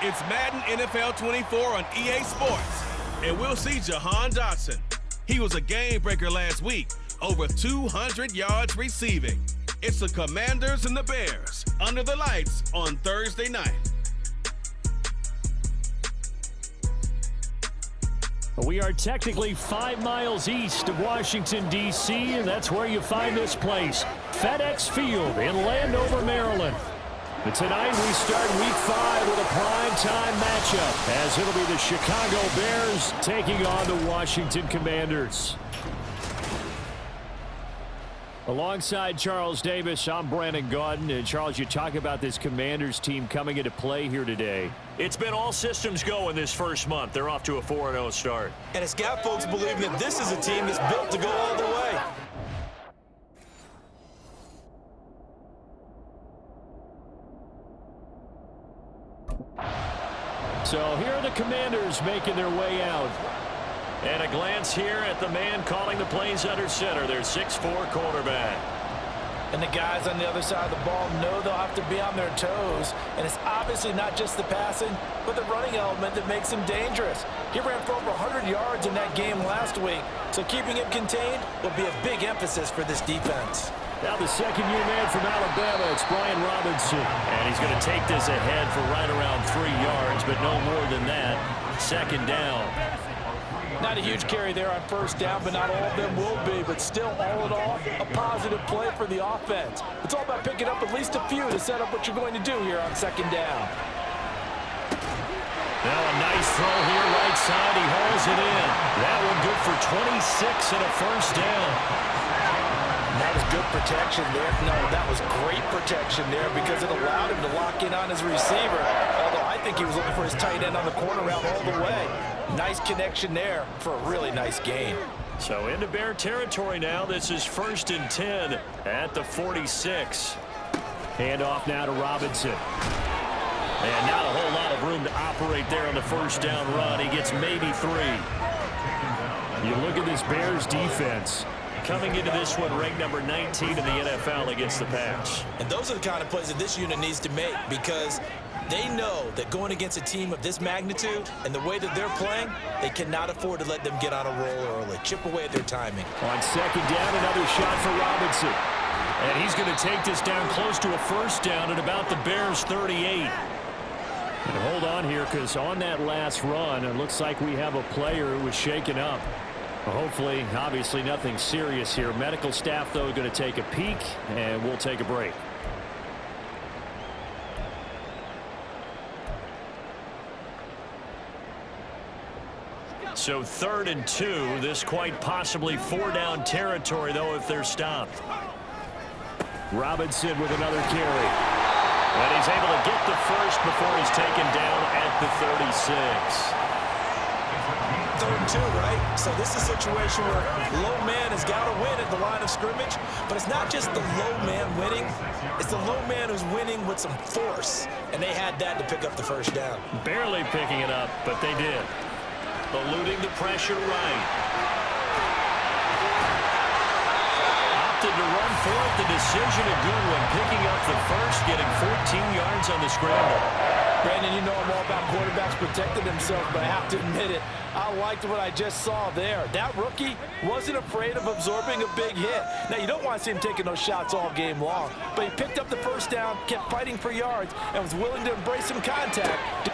It's Madden NFL 24 on EA Sports, and we'll see Jahan Dotson. He was a game breaker last week, over 200 yards receiving. It's the Commanders and the Bears under the lights on Thursday night. We are technically 5 miles east of Washington, D.C., and that's where you find this place, FedEx Field in Landover, Maryland. But tonight we start Week 5 with a primetime matchup, as it'll be the Chicago Bears taking on the Washington Commanders. Alongside Charles Davis, I'm Brandon Gaudin. And Charles, you talk about this Commanders team coming into play here today. It's been all systems go in this first month. They're off to a 4-0 start. And it's got folks believing that this is a team that's built to go all the way. So here are the Commanders making their way out. And a glance here at the man calling the plays under center, their 6'4" quarterback. And the guys on the other side of the ball know they'll have to be on their toes. And it's obviously not just the passing, but the running element that makes him dangerous. He ran for over 100 yards in that game last week. So keeping him contained will be a big emphasis for this defense. Now the second-year man from Alabama, it's Brian Robinson. And he's going to take this ahead for right around 3 yards, but no more than that. Second down. Not a huge carry there on first down, but not all of them will be. But still, all in all, a positive play for the offense. It's all about picking up at least a few to set up what you're going to do here on second down. Now a nice throw here right side. He hauls it in. That one good for 26 and a first down. That was good protection there. No, that was great protection there because it allowed him to lock in on his receiver. Although I think he was looking for his tight end on the corner route all the way. Nice connection there for a really nice gain. So into Bear territory now. This is 1st and 10 at the 46. Handoff now to Robinson. And not a whole lot of room to operate there on the first down run. He gets maybe 3. You look at this Bears defense. Coming into this one, ranked number 19 in the NFL against the pass. And those are the kind of plays that this unit needs to make because they know that going against a team of this magnitude and the way that they're playing, they cannot afford to let them get on a roll early. Chip away at their timing. On second down, another shot for Robinson. And he's going to take this down close to a first down at about the Bears' 38. And hold on here because on that last run, it looks like we have a player who was shaken up. Hopefully, obviously nothing serious here. Medical staff, though, going to take a peek, and we'll take a break. So 3rd and 2. This quite possibly 4-down territory, though, if they're stopped. Robinson with another carry. And he's able to get the first before he's taken down at the 36. 3rd and 2, right? So this is a situation where low man has got to win at the line of scrimmage, but it's not just the low man winning, it's the low man who's winning with some force, and they had that to pick up the first down. Barely picking it up, but they did. Eluding the pressure right. Opted to run for it, the decision a good one, picking up the first, getting 14 yards on the scramble. Brandon, you know I'm all about quarterbacks protecting themselves, but I have to admit it. I liked what I just saw there. That rookie wasn't afraid of absorbing a big hit. Now, you don't want to see him taking those shots all game long, but he picked up the first down, kept fighting for yards, and was willing to embrace some contact.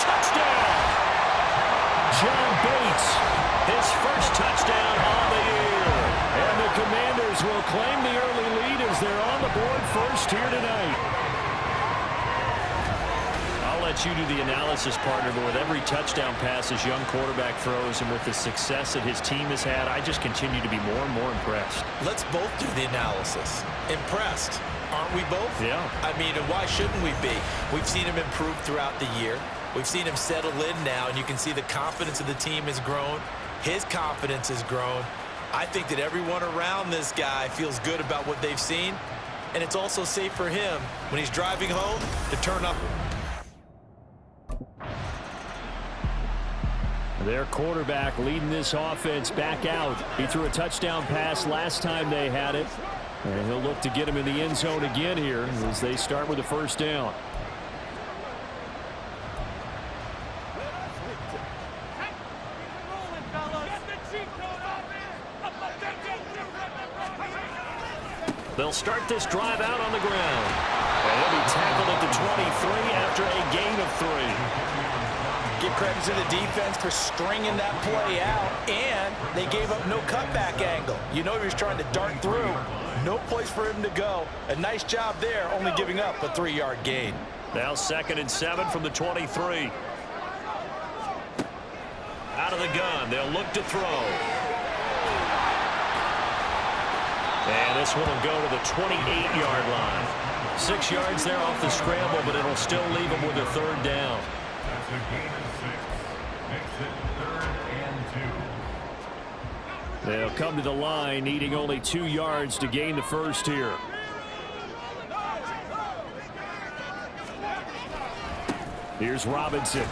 Touchdown! John Bates, his first touchdown on the year. And the Commanders will claim the early lead as they're on the board first here tonight. Let you do the analysis, partner, but with every touchdown pass his young quarterback throws and with the success that his team has had, I just continue to be more and more impressed. Let's both do the analysis. Impressed, aren't we both? Yeah. I mean, and why shouldn't we be? We've seen him improve throughout the year. We've seen him settle in now, and you can see the confidence of the team has grown. His confidence has grown. I think that everyone around this guy feels good about what they've seen, and it's also safe for him when he's driving home to turn up. Their quarterback leading this offense back out. He threw a touchdown pass last time they had it. And he'll look to get him in the end zone again here as they start with the first down. They'll start this drive out on the ground. And he'll be tackled at the 23 after a gain of 3. Give credit to the defense for stringing that play out, and they gave up no cutback angle. You know he was trying to dart through. No place for him to go. A nice job there, only giving up a 3-yard gain. Now 2nd and 7 from the 23. Out of the gun, they'll look to throw. And this one will go to the 28-yard line. 6 yards there off the scramble, but it'll still leave them with a 3rd down. That's a gain of 6. Makes it 3rd and 2. They'll come to the line, needing only 2 yards to gain the first here. Here's Robinson.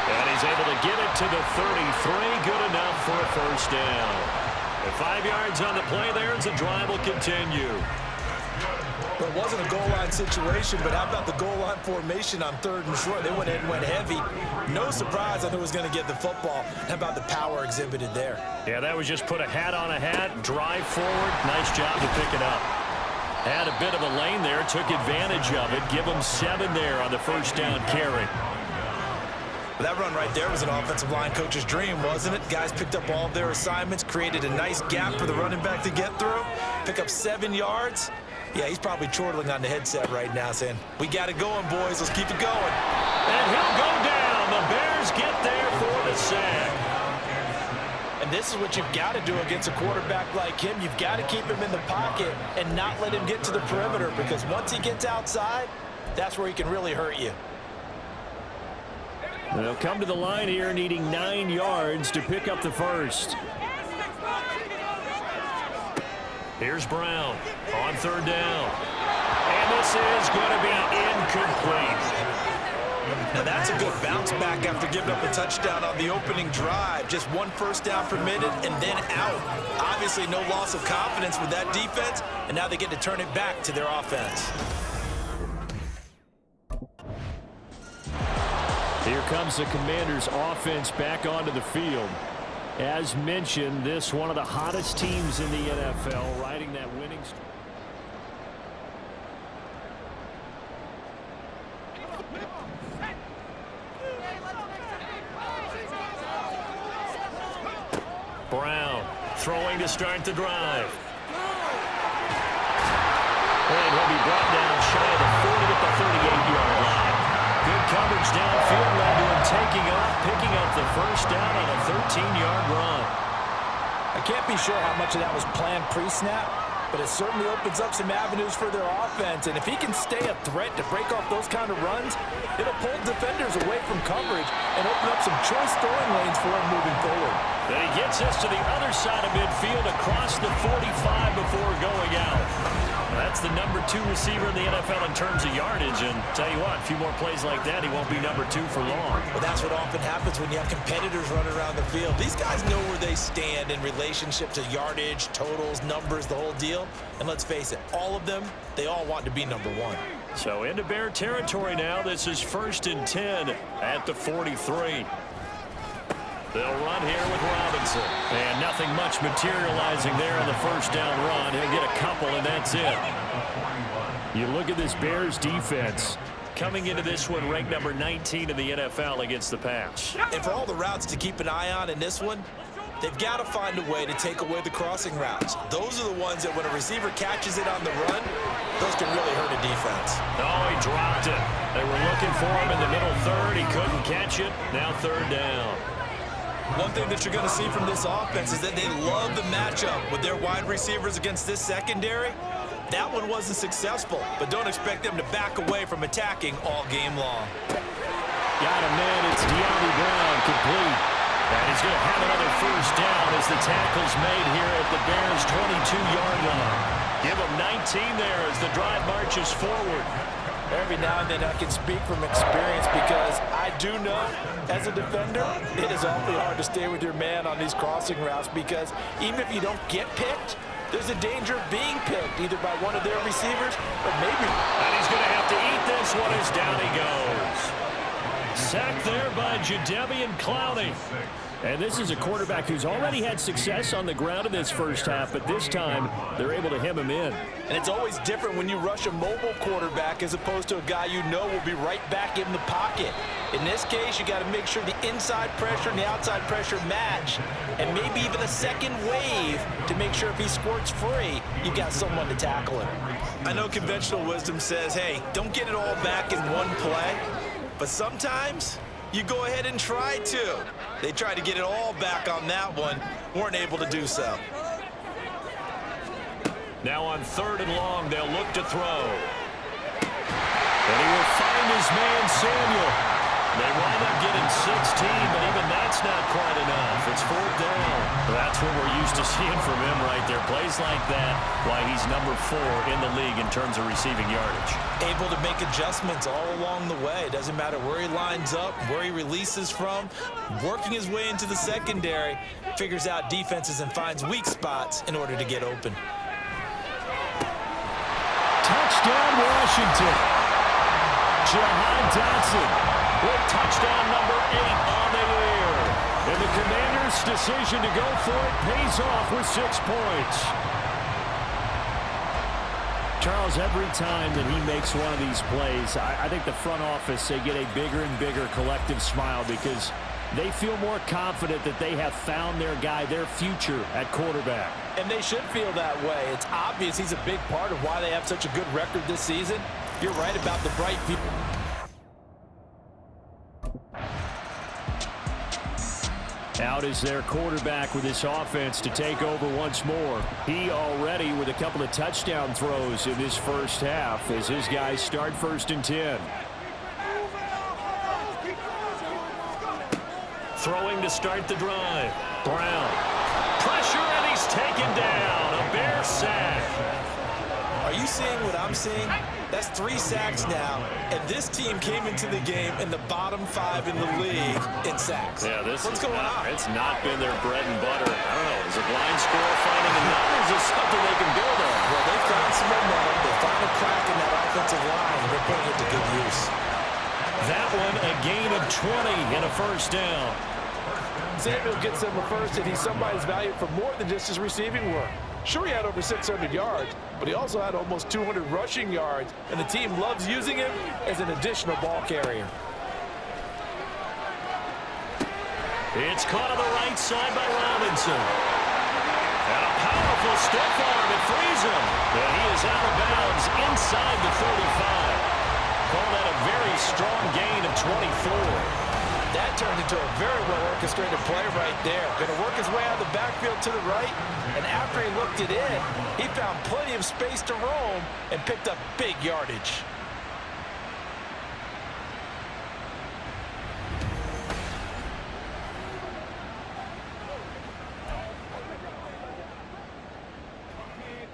And he's able to get it to the 33. Good enough for a 1st down. And 5 yards on the play there as the drive will continue. Well, it wasn't a goal line situation, but how about the goal line formation on 3rd and short? They went in and went heavy. No surprise on who was going to get the football. How about the power exhibited there? Yeah, that was just put a hat on a hat, drive forward. Nice job to pick it up. Had a bit of a lane there, took advantage of it. Give them 7 there on the 1st down carry. That run right there was an offensive line coach's dream, wasn't it? Guys picked up all of their assignments, created a nice gap for the running back to get through, pick up 7 yards. Yeah, he's probably chortling on the headset right now saying, we got it going, boys. Let's keep it going. And he'll go down. The Bears get there for the sack. And this is what you've got to do against a quarterback like him. You've got to keep him in the pocket and not let him get to the perimeter, because once he gets outside, that's where he can really hurt you. They'll come to the line here, needing 9 yards to pick up the 1st. Here's Brown on 3rd down. And this is going to be incomplete. Now that's a good bounce back after giving up a touchdown on the opening drive. Just 1 1st down permitted and then out. Obviously no loss of confidence with that defense, and now they get to turn it back to their offense. Here comes the Commanders' offense back onto the field. As mentioned, this one of the hottest teams in the NFL, riding that winning streak. Brown throwing to start the drive. And he'll be brought down shy of the 40 at the 38-yard line. Good coverage downfield led to him taking off, picking up the 1st down on a 13-yard run. I can't be sure how much of that was planned pre-snap, but it certainly opens up some avenues for their offense. And if he can stay a threat to break off those kind of runs, it'll pull defenders away from coverage and open up some choice throwing lanes for him moving forward. Then he gets us to the other side of midfield across the 45 before going out. That's the number 2 receiver in the NFL in terms of yardage, and tell you what, a few more plays like that, he won't be number 2 for long. Well, that's what often happens when you have competitors running around the field. These guys know where they stand in relationship to yardage, totals, numbers, the whole deal. And let's face it, all of them, they all want to be number 1. So into Bear territory now. This is 1st and 10 at the 43. They'll run here with Robinson. And nothing much materializing there on the 1st down run. He'll get a couple, and that's it. You look at this Bears defense. Coming into this one, ranked number 19 in the NFL against the pass. And for all the routes to keep an eye on in this one, they've got to find a way to take away the crossing routes. Those are the ones that when a receiver catches it on the run, those can really hurt a defense. Oh, he dropped it. They were looking for him in the middle 3rd. He couldn't catch it. Now 3rd down. One thing that you're going to see from this offense is that they love the matchup with their wide receivers against this secondary. That one wasn't successful, but don't expect them to back away from attacking all game long. Got him, man. It's De'Ami Brown, complete. And he's going to have another 1st down as the tackle's made here at the Bears' 22-yard line. Give him 19 there as the drive marches forward. Every now and then I can speak from experience, because I do know, as a defender, it is awfully hard to stay with your man on these crossing routes, because even if you don't get picked, there's a danger of being picked, either by one of their receivers or maybe. And he's going to have to eat this one as down he goes. Sacked there by Jadeveon Clowney. And this is a quarterback who's already had success on the ground in this first half, but this time they're able to hem him in. And it's always different when you rush a mobile quarterback as opposed to a guy you know will be right back in the pocket. In this case, you got to make sure the inside pressure and the outside pressure match, and maybe even a second wave to make sure if he squirts free, you got someone to tackle him. I know conventional wisdom says, hey, don't get it all back in one play, but sometimes you go ahead and try to. They tried to get it all back on that one, weren't able to do so. Now on 3rd and long, they'll look to throw. And he will find his man, Samuel. They wind up getting 16, but even that's not quite enough. It's 4th down. That's what we're used to seeing from him right there. Plays like that, why he's number 4 in the league in terms of receiving yardage. Able to make adjustments all along the way. Doesn't matter where he lines up, where he releases from. Working his way into the secondary, figures out defenses and finds weak spots in order to get open. Touchdown, Washington. Jahan Dotson with touchdown number 8 on the air. And the Commanders' decision to go for it pays off with 6 points. Charles, every time that he makes one of these plays, I think the front office, they get a bigger and bigger collective smile because they feel more confident that they have found their guy, their future at quarterback. And they should feel that way. It's obvious he's a big part of why they have such a good record this season. You're right about the bright people. Out is their quarterback with this offense to take over once more. He already with a couple of touchdown throws in this first half as his guys start 1st and 10. Throwing to start the drive. Brown. Pressure, and he's taken down. A Bear sack. Are you seeing what I'm seeing? That's 3 sacks now, and this team came into the game in the bottom 5 in the league in sacks. Yeah, What's going on? It's not been their bread and butter. I don't know. Is it blind squirrel finding a nut, or is this something they can build on? Well, they found some momentum. They found a crack in that offensive line, and they're putting it to good use. That one, a gain of 20 and a 1st down. Samuel gets them a first, and he's somebody's valued for more than just his receiving work. Sure, he had over 600 yards, but he also had almost 200 rushing yards, and the team loves using him as an additional ball carrier. It's caught on the right side by Robinson. And a powerful stiff arm that frees him. But he is out of bounds inside the 35. Call that a very strong gain of 24. That turned into a very well-orchestrated play right there. Going to work his way out of the backfield to the right, and after he looked it in, he found plenty of space to roam and picked up big yardage.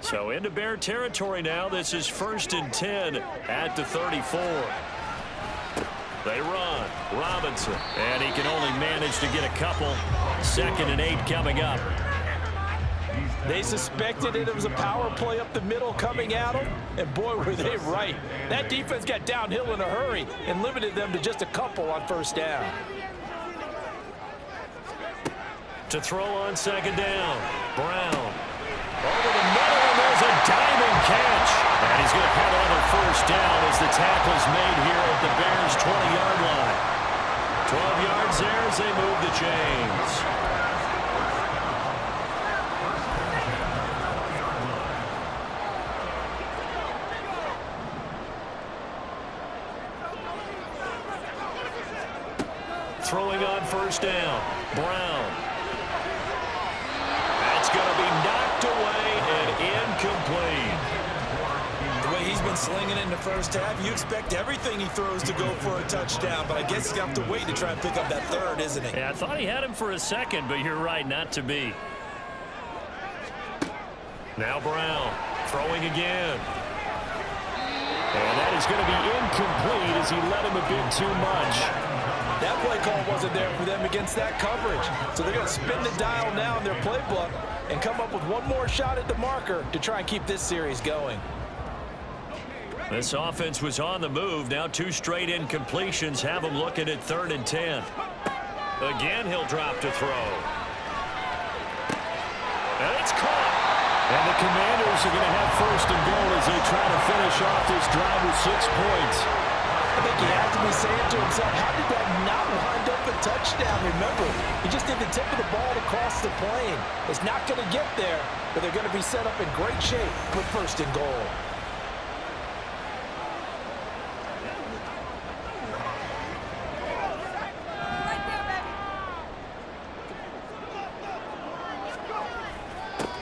So into Bear territory now. This is 1st and 10 at the 34. They run. Robinson. And he can only manage to get a couple. 2nd and 8 coming up. They suspected it was a power play up the middle coming at them, and boy, were they right. That defense got downhill in a hurry and limited them to just a couple on 1st down. To throw on 2nd down. Brown. Over the middle, and there's a diving catch. And he's going to have another 1st down as the tackle's made here at the Bears' 20-yard line. 12 yards there as they move the chains. Throwing on 1st down. Brown. That's going to be knocked away and incomplete. The way he's been slinging it in the first half, you expect everything he throws to go for a touchdown, but I guess he's going to have to wait to try and pick up that 3rd, isn't he? Yeah, I thought he had him for a second, but you're right, not to be. Now Brown throwing again. And that is going to be incomplete as he let him a bit too much. That play call wasn't there for them against that coverage. So they're going to spin the dial now in their playbook and come up with one more shot at the marker to try and keep this series going. This offense was on the move. Now 2 straight incompletions have them looking at 3rd and 10. Again, he'll drop to throw. And it's caught. And the Commanders are going to have first and goal as they try to finish off this drive with 6 points. I think he has to be saying to himself, how did that not wind up a touchdown? Remember, he just did the tip of the ball to cross the plane. It's not going to get there, but they're going to be set up in great shape with first and goal.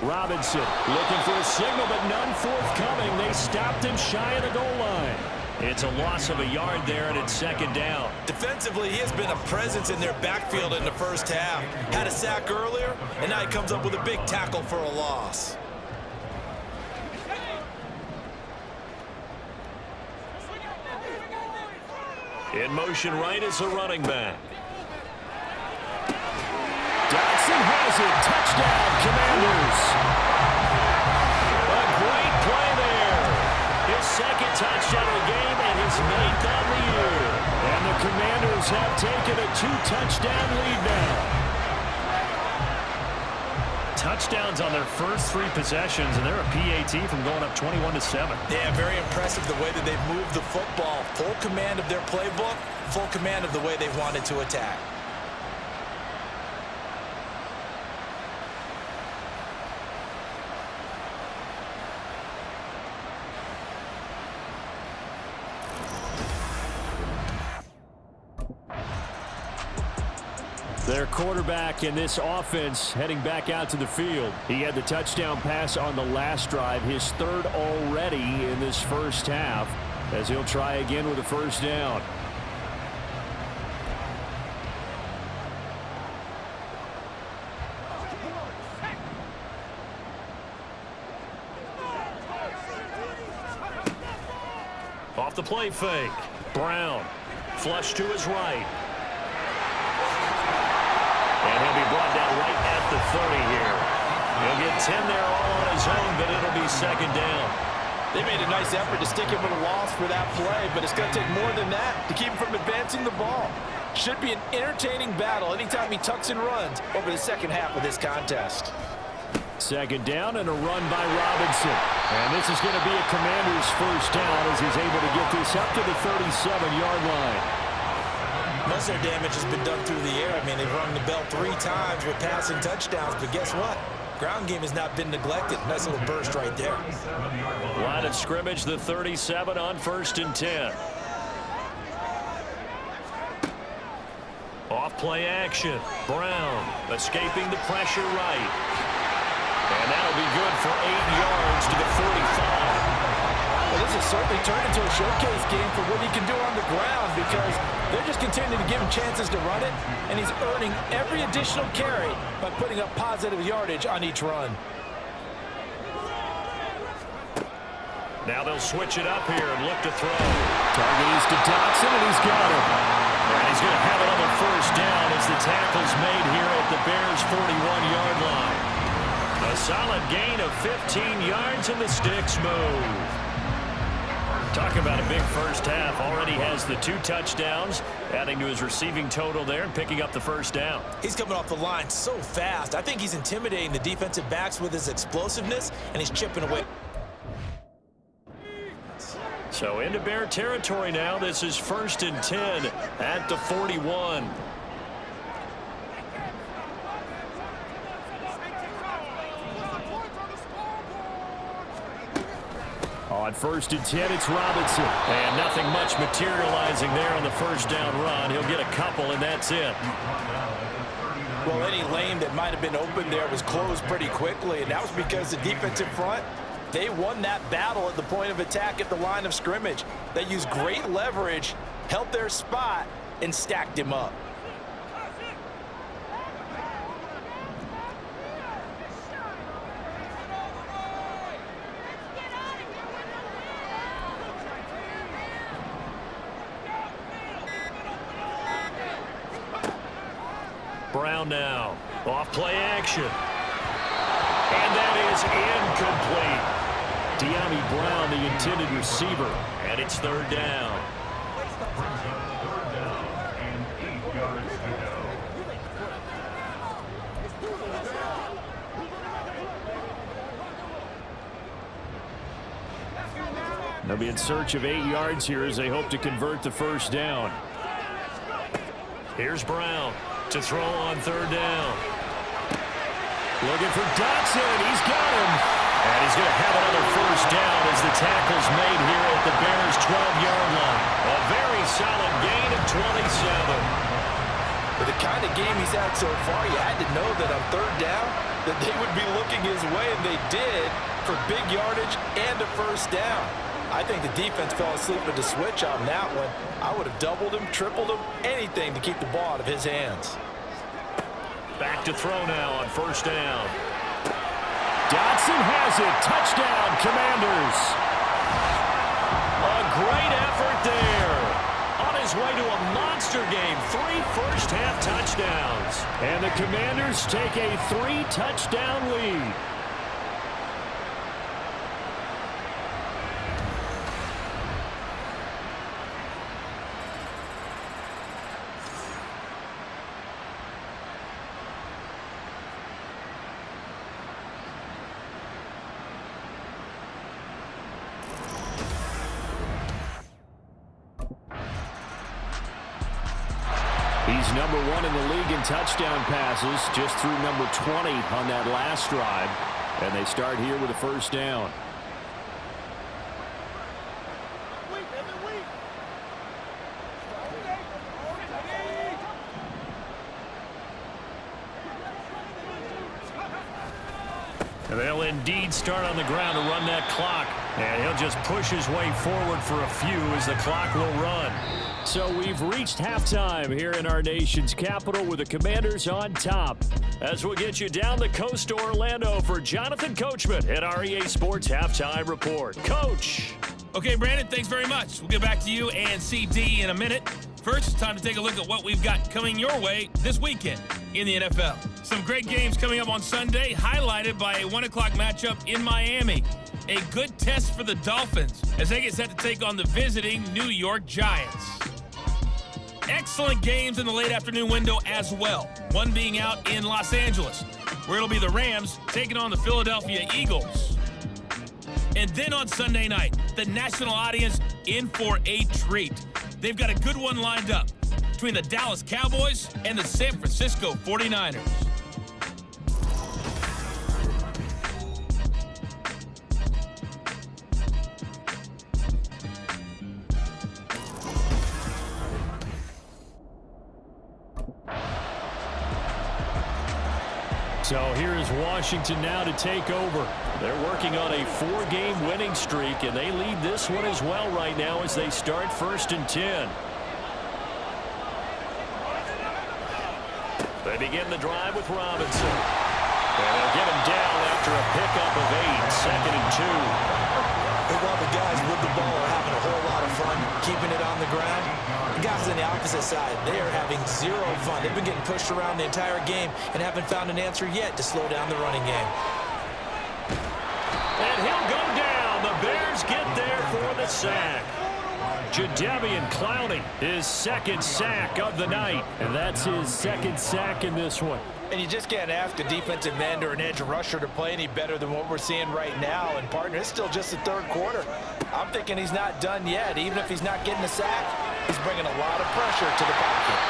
Robinson looking for a signal, but none forthcoming. They stopped him shy of the goal line. It's a loss of a yard there, and it's second down. Defensively, he has been a presence in their backfield in the first half. Had a sack earlier, and now he comes up with a big tackle for a loss. In motion right is a running back. Dodson has it. Touchdown, Commanders. A great play there. His second touchdown of the game and his 9th on the year. And the Commanders have taken a 2-touchdown lead now. Touchdowns on their first 3 possessions, and they're a PAT from going up 21-7. Yeah, very impressive the way that they've moved the football. Full command of their playbook, full command of the way they wanted to attack. Their quarterback in this offense heading back out to the field. He had the touchdown pass on the last drive, his 3rd already in this first half, as he'll try again with a first down. Off the play fake. Brown. Flush to his right. And he'll be brought down right at the 30 here. He'll get 10 there all on his own, but it'll be second down. They made a nice effort to stick him with a loss for that play, but it's going to take more than that to keep him from advancing the ball. Should be an entertaining battle anytime he tucks and runs over the second half of this contest. Second down and a run by Robinson. And this is going to be a Commander's first down as he's able to get this up to the 37-yard line. Most of their damage has been done through the air. I mean, they've rung the bell 3 times with passing touchdowns, but guess what? Ground game has not been neglected. Nice little burst right there. Line of scrimmage, the 37 on 1st and 10. Off play action. Brown escaping the pressure right. And that'll be good for 8 yards to the 45. Well, this has certainly turned into a showcase game for what he can do on the ground because they're just continuing to give him chances to run it, and he's earning every additional carry by putting up positive yardage on each run. Now they'll switch it up here and look to throw. Target is to Dodson, and he's got him. And he's going to have another first down as the tackle's made here at the Bears' 41-yard line. A solid gain of 15 yards, and the sticks move. Talk about a big first half. Already has the 2 touchdowns, adding to his receiving total there and picking up the first down. He's coming off the line so fast. I think he's intimidating the defensive backs with his explosiveness, and he's chipping away. So into Bear territory now. This is 1st and 10 at the 41. On 1st and 10, it's Robinson. And nothing much materializing there on the first down run. He'll get a couple, and that's it. Well, any lane that might have been open there was closed pretty quickly, and that was because the defensive front, they won that battle at the point of attack at the line of scrimmage. They used great leverage, held their spot, and stacked him up. Brown now. Off play action. And that is incomplete. De'Ami Brown, the intended receiver. And it's 3rd down. They'll be in search of 8 yards here as they hope to convert the first down. Here's Brown to throw on third down. Looking for Dotson. He's got him. And he's going to have another first down as the tackle's made here at the Bears' 12-yard line. A very solid gain of 27. With the kind of game he's had so far, you had to know that on third down that they would be looking his way, and they did, for big yardage and a first down. I think the defense fell asleep at the switch on that one. I would have doubled him, tripled him, anything to keep the ball out of his hands. Back to throw now on first down. Dotson has it. Touchdown, Commanders. A great effort there. On his way to a monster game. 3 first-half touchdowns. And the Commanders take a 3-touchdown lead. He's number 1 in the league in touchdown passes, just threw number 20 on that last drive. And they start here with a first down. And they'll indeed start on the ground to run that clock. And he'll just push his way forward for a few as the clock will run. So we've reached halftime here in our nation's capital with the Commanders on top. As we'll get you down the coast to Orlando for Jonathan Coachman at our EA Sports Halftime Report. Coach. Okay, Brandon, thanks very much. We'll get back to you and CD in a minute. First, it's time to take a look at what we've got coming your way this weekend in the NFL. Some great games coming up on Sunday, highlighted by a 1 o'clock matchup in Miami. A good test for the Dolphins as they get set to take on the visiting New York Giants. Excellent games in the late afternoon window as well. One being out in Los Angeles, where it'll be the Rams taking on the Philadelphia Eagles. And then on Sunday night, the national audience in for a treat. They've got a good one lined up between the Dallas Cowboys and the San Francisco 49ers. So here is Washington now to take over. They're working on a 4-game winning streak, and they lead this one as well right now as they start 1st and 10. They begin the drive with Robinson. And they'll get him down after a pickup of 8, 2nd and 2. While the guys with the ball are having a whole lot of fun keeping it on the ground, the guys on the opposite side, they are having zero fun. They've been getting pushed around the entire game and haven't found an answer yet to slow down the running game. And he'll go down. The Bears get there for the sack. Jadeveon Clowney, his 2nd sack of the night. And that's his 2nd sack in this one. And you just can't ask a defensive end or an edge rusher to play any better than what we're seeing right now. And, partner, it's still just the 3rd quarter. I'm thinking he's not done yet. Even if he's not getting a sack, he's bringing a lot of pressure to the pocket.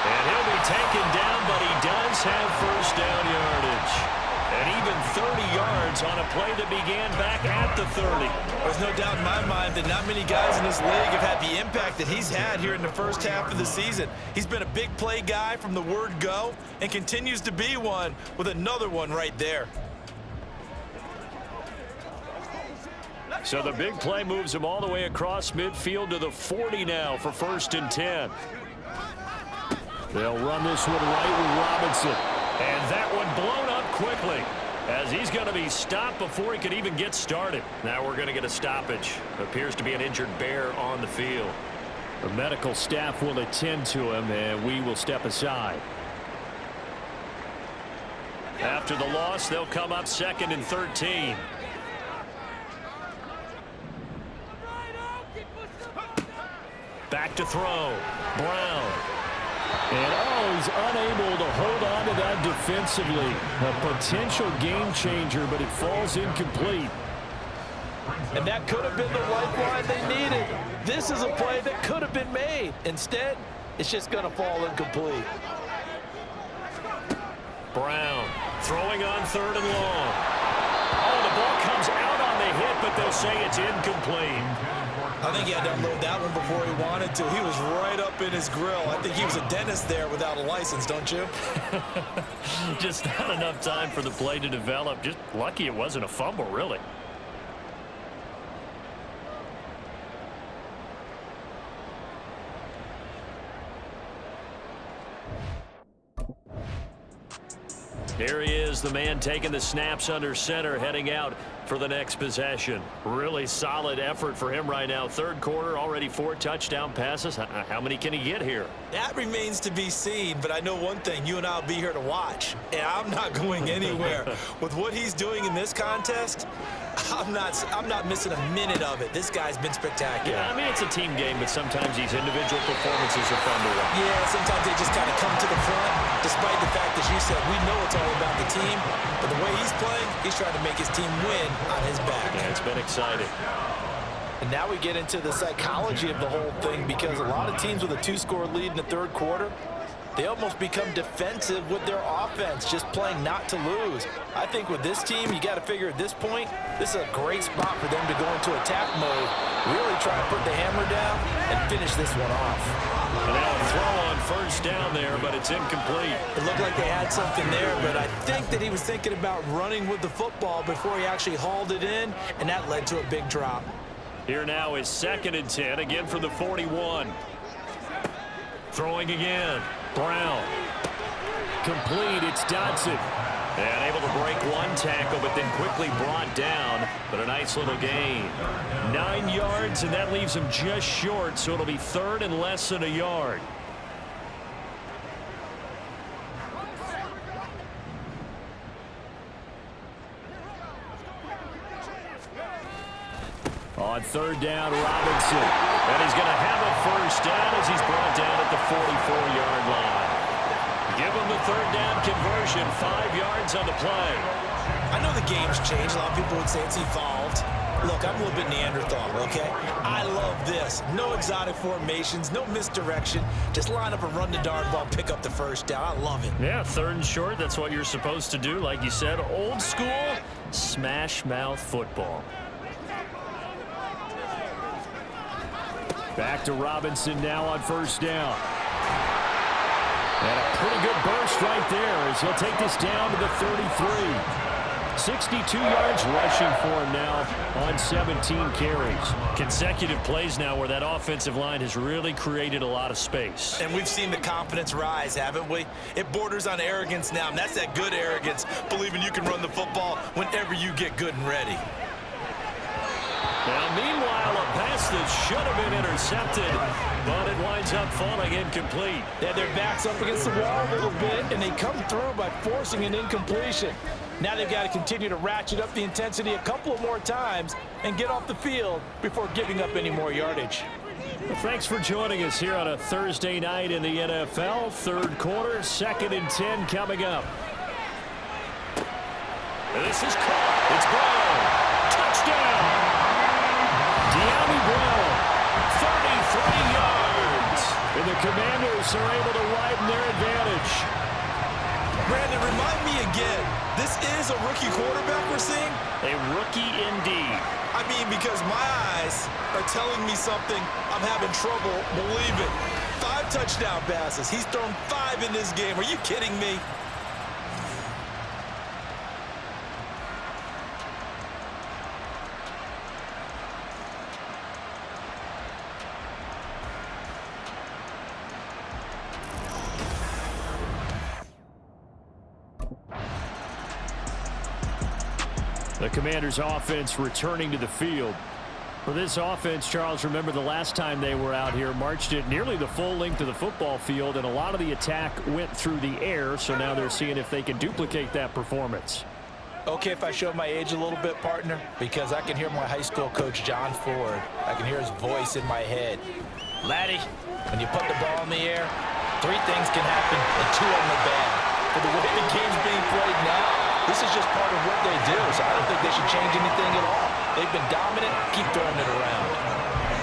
And he'll be taken down, but he does have first down yardage. And even 30 yards on a play that began back at the 30. There's no doubt in my mind that not many guys in this league have had the impact that he's had here in the first half of the season. He's been a big play guy from the word go and continues to be one with another one right there. So the big play moves him all the way across midfield to the 40 now for 1st and 10. They'll run this one right with Robinson. And that one blown up quickly as he's going to be stopped before he could even get started. Now we're going to get a stoppage. Appears to be an injured Bear on the field. The medical staff will attend to him, and we will step aside. After the loss, they'll come up 2nd and 13. Back to throw. Brown. And, he's unable to hold on to that defensively. A potential game changer, but it falls incomplete. And that could have been the lifeline they needed. This is a play that could have been made. Instead, it's just going to fall incomplete. Brown throwing on 3rd and long. Oh, the ball comes out on the hit, but they'll say it's incomplete. I think he had to unload that one before he wanted to. He was right up in his grill. I think he was a dentist there without a license, don't you? Just not enough time for the play to develop. Just lucky it wasn't a fumble, really. Here he is, the man taking the snaps under center, heading out for the next possession. Really solid effort for him right now. 3rd quarter, already 4 touchdown passes. How many can he get here? That remains to be seen, but I know one thing. You and I will be here to watch, and I'm not going anywhere. With what he's doing in this contest, I'm not missing a minute of it. This guy's been spectacular. Yeah, I mean, it's a team game, but sometimes these individual performances are fun to watch. Yeah, sometimes they just kind of come to the front, despite the fact, as you said, we know it's all about the team, but the way he's playing, he's trying to make his team win on his back. Yeah, it's been exciting. And now we get into the psychology of the whole thing, because a lot of teams with a 2-score lead in the 3rd quarter, they almost become defensive with their offense, just playing not to lose. I think with this team, you got to figure at this point, this is a great spot for them to go into attack mode, really try to put the hammer down and finish this one off. And now a throw on 1st down there, but it's incomplete. It looked like they had something there, but I think that he was thinking about running with the football before he actually hauled it in, and that led to a big drop. Here now is 2nd and 10, again from the 41. Throwing again. Brown. Complete. It's Dodson. And able to break 1 tackle, but then quickly brought down. But a nice little gain. 9 yards, and that leaves him just short, so it'll be 3rd and less than a yard. On 3rd down, Robinson. And he's going to have a 1st down as he's brought down at the 44-yard line. Give him the 3rd down conversion, 5 yards on the play. I know the game's changed. A lot of people would say it's evolved. Look, I'm a little bit Neanderthal, okay? I love this. No exotic formations, no misdirection. Just line up and run the darn ball, pick up the 1st down. I love it. Yeah, 3rd and short, that's what you're supposed to do. Like you said, old school, smash mouth football. Back to Robinson now on 1st down. And a pretty good burst right there as he'll take this down to the 33. 62 yards rushing for him now on 17 carries. Consecutive plays now where that offensive line has really created a lot of space. And we've seen the confidence rise, haven't we? It borders on arrogance now, and that's that good arrogance, believing you can run the football whenever you get good and ready. Now, meanwhile, a pass that should have been intercepted, but it winds up falling incomplete. Yeah, their back's up against the wall a little bit, and they come through by forcing an incompletion. Now they've got to continue to ratchet up the intensity a couple of more times and get off the field before giving up any more yardage. Well, thanks for joining us here on a Thursday night in the NFL. 3rd quarter, 2nd and 10 coming up. This is caught. It's Brown. Touchdown. De'Ami Brown, 33 yards. And the Commanders are able to widen their advantage. Brandon, remind me again, this is a rookie quarterback we're seeing? A rookie indeed. I mean, because my eyes are telling me something, I'm having trouble believe it. 5 touchdown passes. He's thrown 5 in this game. Are you kidding me? The Commanders' offense returning to the field. For this offense, Charles, remember the last time they were out here, marched it nearly the full length of the football field, and a lot of the attack went through the air, so now they're seeing if they can duplicate that performance. Okay, if I show my age a little bit, partner, because I can hear my high school coach, John Ford. I can hear his voice in my head. Laddie, when you put the ball in the air, 3 things can happen, and 2 of them are bad. But the way the game's being played now, This is just part of what they do, so I don't think they should change anything at all. They've been dominant. Keep throwing it around.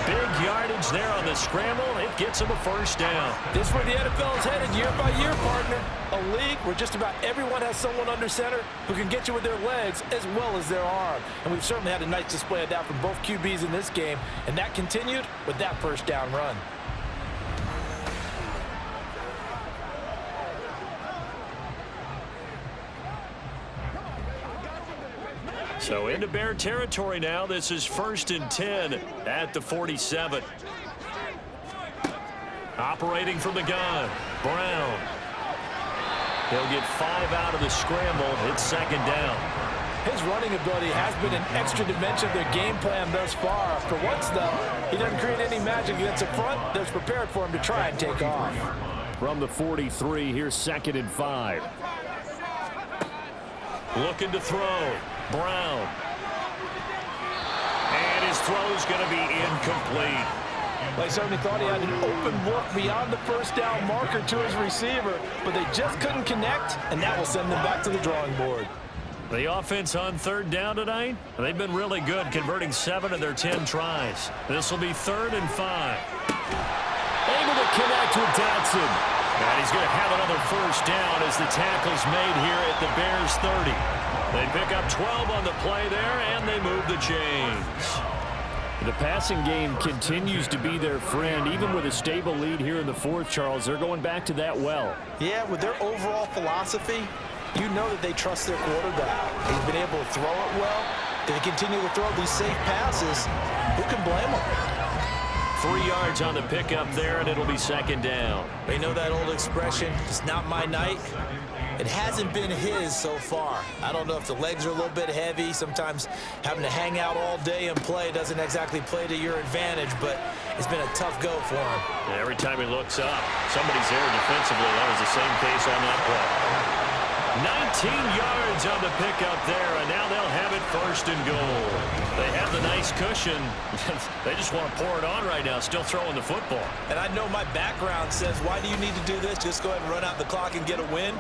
Big yardage there on the scramble. It gets them a first down. This is where the NFL is headed year by year, partner. A league where just about everyone has someone under center who can get you with their legs as well as their arm. And we've certainly had a nice display of that from both QBs in this game, and that continued with that first down run. So into Bear territory now. This is 1st and 10 at the 47. Operating from the gun, Brown. He'll get 5 out of the scramble. It's 2nd down. His running ability has been an extra dimension of their game plan thus far. For once, though, he doesn't create any magic against the front that's prepared for him to try and take off. From the 43, here's 2nd and 5. Looking to throw. Brown. And his throw's going to be incomplete. Well, he certainly thought he had an open look beyond the first down marker to his receiver, but they just couldn't connect, and that will send them back to the drawing board. The offense on 3rd down tonight, they've been really good, converting 7 of their 10 tries. This will be 3rd and 5. Able to connect with Dotson. And he's going to have another first down as the tackle's made here at the Bears 30. They pick up 12 on the play there, and they move the chains. The passing game continues to be their friend. Even with a stable lead here in the 4th, Charles, they're going back to that well. Yeah, with their overall philosophy, you know that they trust their quarterback. He's been able to throw it well. They continue to throw these safe passes. Who can blame them? 3 yards on the pickup there, and it'll be 2nd down. They know that old expression, it's not my night. It hasn't been his so far. I don't know if the legs are a little bit heavy. Sometimes having to hang out all day and play doesn't exactly play to your advantage, but it's been a tough go for him. And every time he looks up, somebody's there defensively. That was the same case on that play. 19 yards on the pickup there, and now they'll have it 1st and goal. They have the nice cushion. They just want to pour it on right now, still throwing the football. And I know my background says, why do you need to do this? Just go ahead and run out the clock and get a win.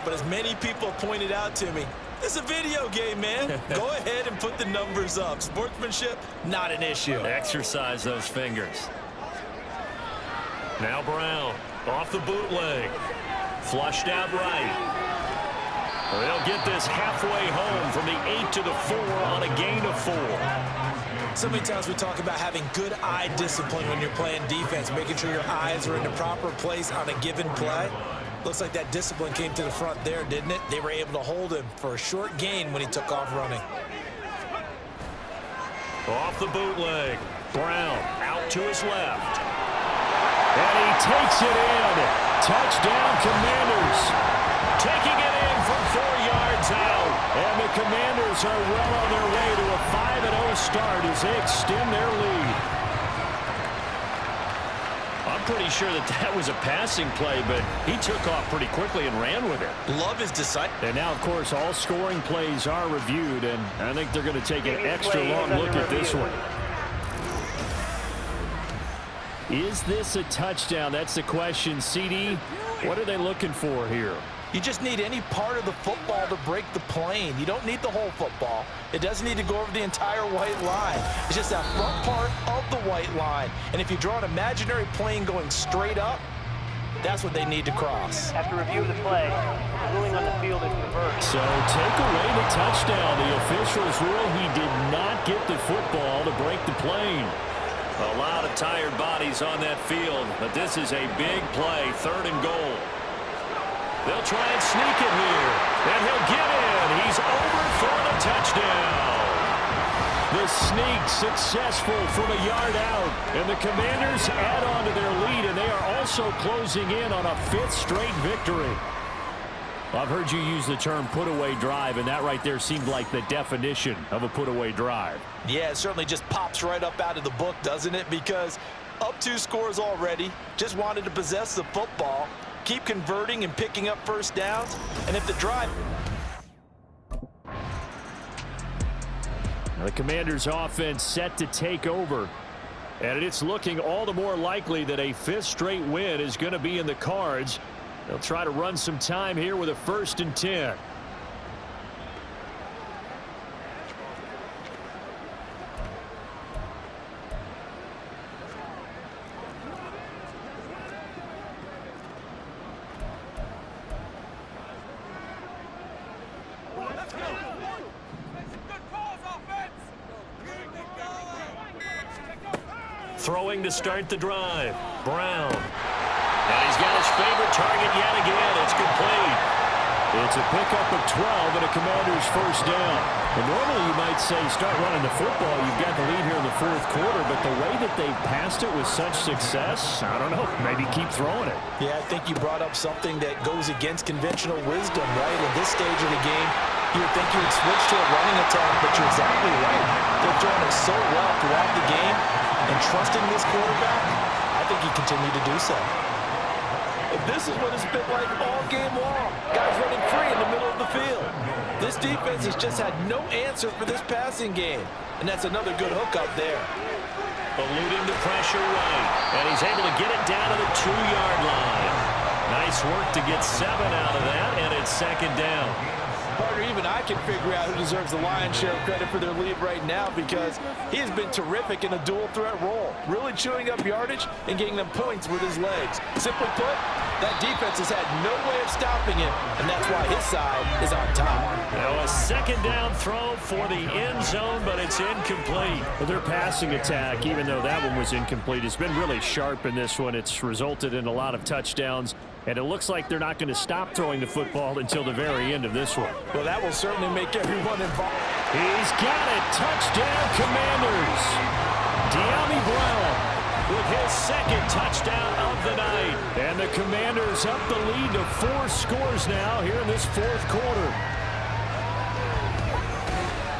But as many people pointed out to me, it's a video game, man. Go ahead and put the numbers up. Sportsmanship, not an issue. Exercise those fingers. Now Brown off the bootleg. Flushed out right. They'll get this halfway home from the 8 to the 4 on a gain of 4. So many times we talk about having good eye discipline when you're playing defense, making sure your eyes are in the proper place on a given play. Looks like that discipline came to the front there, didn't it? They were able to hold him for a short gain when he took off running. Off the bootleg. Brown out to his left. And he takes it in. Touchdown, Commanders. Taking it in from 4 yards out. And the Commanders are well on their way to a 5-0 start as they extend their lead. I'm pretty sure that was a passing play, but he took off pretty quickly and ran with it. Love his decisive. And now, of course, all scoring plays are reviewed, and I think they're going to take an extra long look at this one. Is this a touchdown? That's the question. CD, what are they looking for here? You just need any part of the football to break the plane. You don't need the whole football. It doesn't need to go over the entire white line. It's just that front part of the white line. And if you draw an imaginary plane going straight up, that's what they need to cross. After review of the play, the ruling on the field is reversed. So take away the touchdown. The officials rule he did not get the football to break the plane. A lot of tired bodies on that field, but this is a big play, 3rd and goal. They'll try and sneak it here, and he'll get in. He's over for the touchdown. The sneak successful from a yard out, and the Commanders add on to their lead, and they are also closing in on a 5th straight victory. I've heard you use the term put-away drive, and that right there seemed like the definition of a put-away drive. Yeah, it certainly just pops right up out of the book, doesn't it? Because up 2 scores already, just wanted to possess the football, keep converting and picking up first downs, and if the drive... The Commanders' offense set to take over, and it's looking all the more likely that a 5th straight win is going to be in the cards. They'll try to run some time here with a 1st and 10. Throwing to start the drive. Brown. And he's got his favorite target yet again. It's complete. It's a pickup of 12 and a Commander's first down. And normally you might say start running the football. You've got the lead here in the fourth quarter, but the way that they've passed it with such success, I don't know, maybe keep throwing it. Yeah, I think you brought up something that goes against conventional wisdom, right? In this stage of the game, you would think you would switch to a running attack, but you're exactly right. They've thrown it so well throughout the game, and trusting this quarterback, I think he continued to do so. This is what it's been like all game long. Guys running free in the middle of the field. This defense has just had no answer for this passing game. And that's another good hook up there. Eluding the pressure right. And he's able to get it down to the 2-yard line. Nice work to get 7 out of that, and it's second down. Partner, even I can figure out who deserves the lion's share of credit for their lead right now because he has been terrific in a dual threat role, really chewing up yardage and getting them points with his legs. Simply put, that defense has had no way of stopping him, and that's why his side is on top. Now a second down throw for the end zone, but it's incomplete. Well, their passing attack, even though that one was incomplete, has been really sharp in this one. It's resulted in a lot of touchdowns. And it looks like they're not going to stop throwing the football until the very end of this one. Well, that will certainly make everyone involved. He's got it. Touchdown, Commanders. De'Ami Brown with his second touchdown of the night. And the Commanders up the lead to 4 scores now here in this fourth quarter.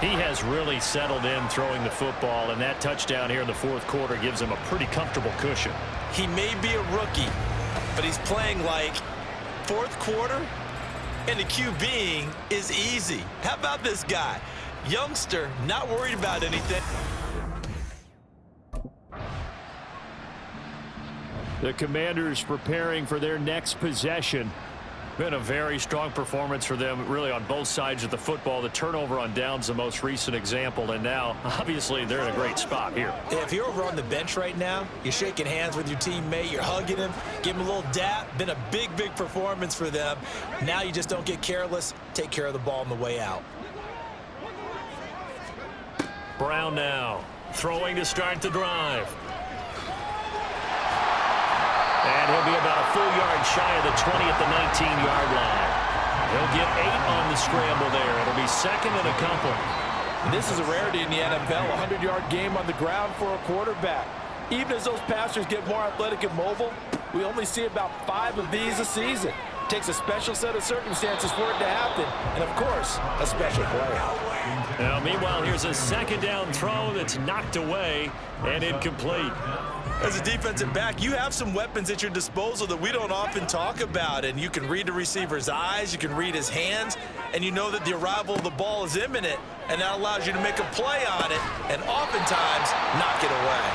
He has really settled in throwing the football, and that touchdown here in the fourth quarter gives him a pretty comfortable cushion. He may be a rookie, but he's playing like fourth quarter, and the QBing is easy. How about this guy? Youngster, not worried about anything. The Commanders preparing for their next possession. Been a very strong performance for them, really, on both sides of the football. The turnover on downs, the most recent example, and now, obviously, they're in a great spot here. If you're over on the bench right now, you're shaking hands with your teammate, you're hugging him, give him a little dap. Been a big, big performance for them. Now you just don't get careless. Take care of the ball on the way out. Brown now, throwing to start the drive. And he'll be about a full yard shy of the 20 at the 19-yard line. He'll get 8 on the scramble there. It'll be second and a couple. And this is a rarity in the NFL, a 100-yard game on the ground for a quarterback. Even as those passers get more athletic and mobile, we only see about 5 of these a season. It takes a special set of circumstances for it to happen, and, of course, a special play. Now, meanwhile, here's a second down throw that's knocked away and incomplete. As a defensive back, you have some weapons at your disposal that we don't often talk about, and you can read the receiver's eyes, you can read his hands, and you know that the arrival of the ball is imminent, and that allows you to make a play on it and oftentimes knock it away.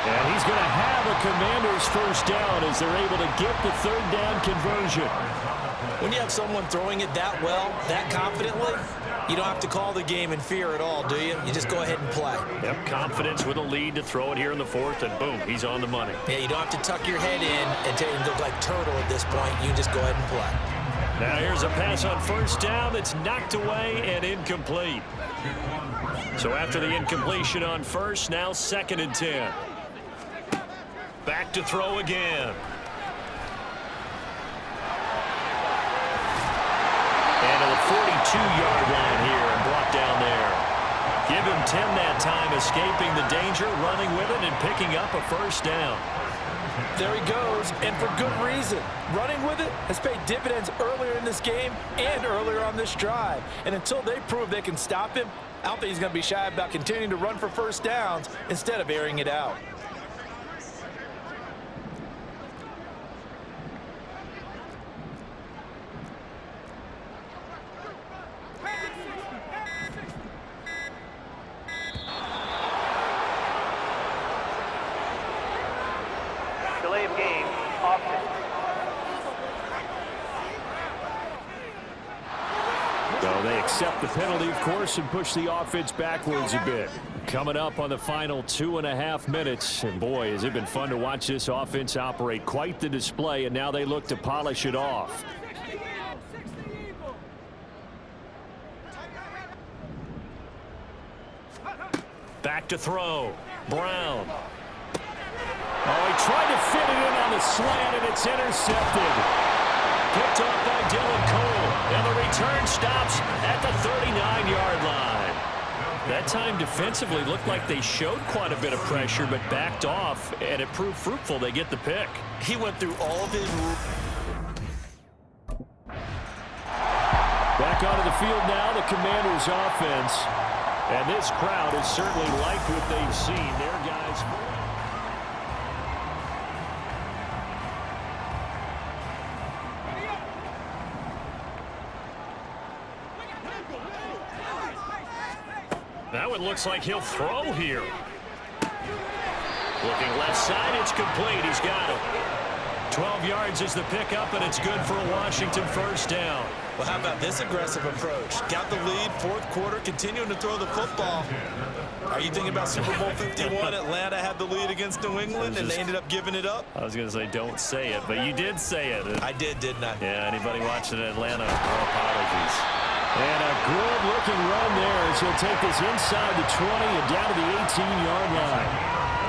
And he's going to have a Commander's first down as they're able to get the third down conversion. When you have someone throwing it that well, that confidently, you don't have to call the game in fear at all, do you? You just go ahead and play. Yep, confidence with a lead to throw it here in the fourth, and boom, he's on the money. Yeah, you don't have to tuck your head in and look like turtle at this point. You just go ahead and play. Now here's a pass on first down that's knocked away and incomplete. So after the incompletion on first, now second and 10. Back to throw again. And to the 42-yard line here and brought down there. Give him 10 that time, escaping the danger, running with it, and picking up a first down. There he goes, and for good reason. Running with it has paid dividends earlier in this game and earlier on this drive. And until they prove they can stop him, I don't think he's going to be shy about continuing to run for first downs instead of airing it out. Delay of game, offense. So they accept the penalty, of course, and push the offense backwards a bit. Coming up on the final 2.5 minutes. And boy, has it been fun to watch this offense operate. Quite the display, and now they look to polish it off. Back to throw. Brown. Oh, he tried to fit it in on the slant, and it's intercepted. Picked up by Dylan Cole, and the return stops at the 39-yard line. That time defensively looked like they showed quite a bit of pressure, but backed off, and it proved fruitful. They get the pick. He went through all of his... Back onto the field now, the Commanders' offense. And this crowd has certainly liked what they've seen. Their guys... That one looks like he'll throw here. Looking left side, it's complete. He's got it. 12 yards is the pickup, and it's good for a Washington first down. Well, how about this aggressive approach? Got the lead, fourth quarter, continuing to throw the football. Are you thinking about Super Bowl 51? Atlanta had the lead against New England, and they ended up giving it up? I was going to say don't say it, but you did say it. I did, didn't I? Yeah, anybody watching Atlanta, no apologies. And a good-looking run there as he'll take this inside the 20 and down to the 18-yard line.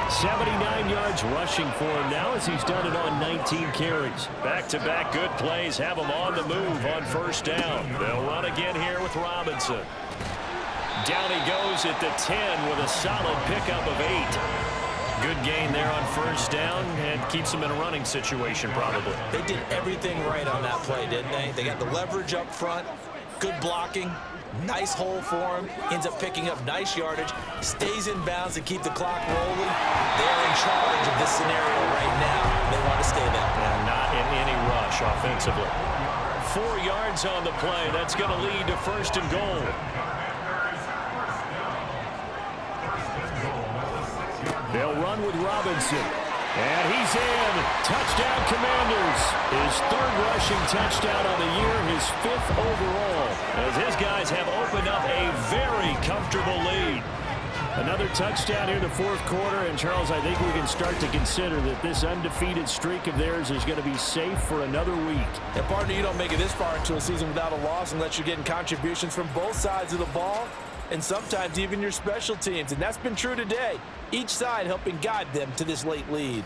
79 yards rushing for him now as he's done it on 19 carries. Back-to-back good plays have him on the move on first down. They'll run again here with Robinson. Down he goes at the 10 with a solid pickup of 8. Good gain there on first down and keeps him in a running situation probably. They did everything right on that play, didn't they? They got the leverage up front, good blocking, nice hole for him, ends up picking up nice yardage, stays in bounds to keep the clock rolling. They're in charge of this scenario right now. They want to stay that way. And not in any rush offensively. 4 yards on the play. That's going to lead to first and goal. They'll run with Robinson. And he's in. Touchdown, Commanders. His third rushing touchdown on the year, his 5th overall, as his guys have opened up a very comfortable lead. Another touchdown here in the fourth quarter, and Charles, I think we can start to consider that this undefeated streak of theirs is going to be safe for another week. And partner, you don't make it this far into a season without a loss unless you're getting contributions from both sides of the ball, and sometimes even your special teams, and that's been true today. Each side helping guide them to this late lead.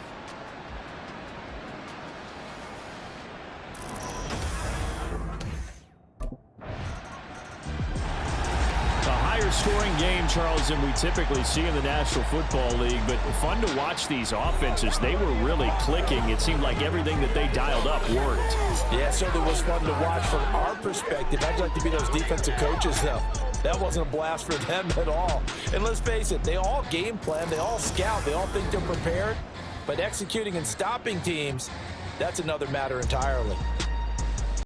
Scoring game, Charles, than we typically see in the National Football League, but fun to watch these offenses. They were really clicking. It seemed like everything that they dialed up worked. Yeah, it certainly was fun to watch from our perspective. I'd like to be those defensive coaches, though. That wasn't a blast for them at all. And let's face it, they all game plan, they all scout, they all think they're prepared, but executing and stopping teams, that's another matter entirely.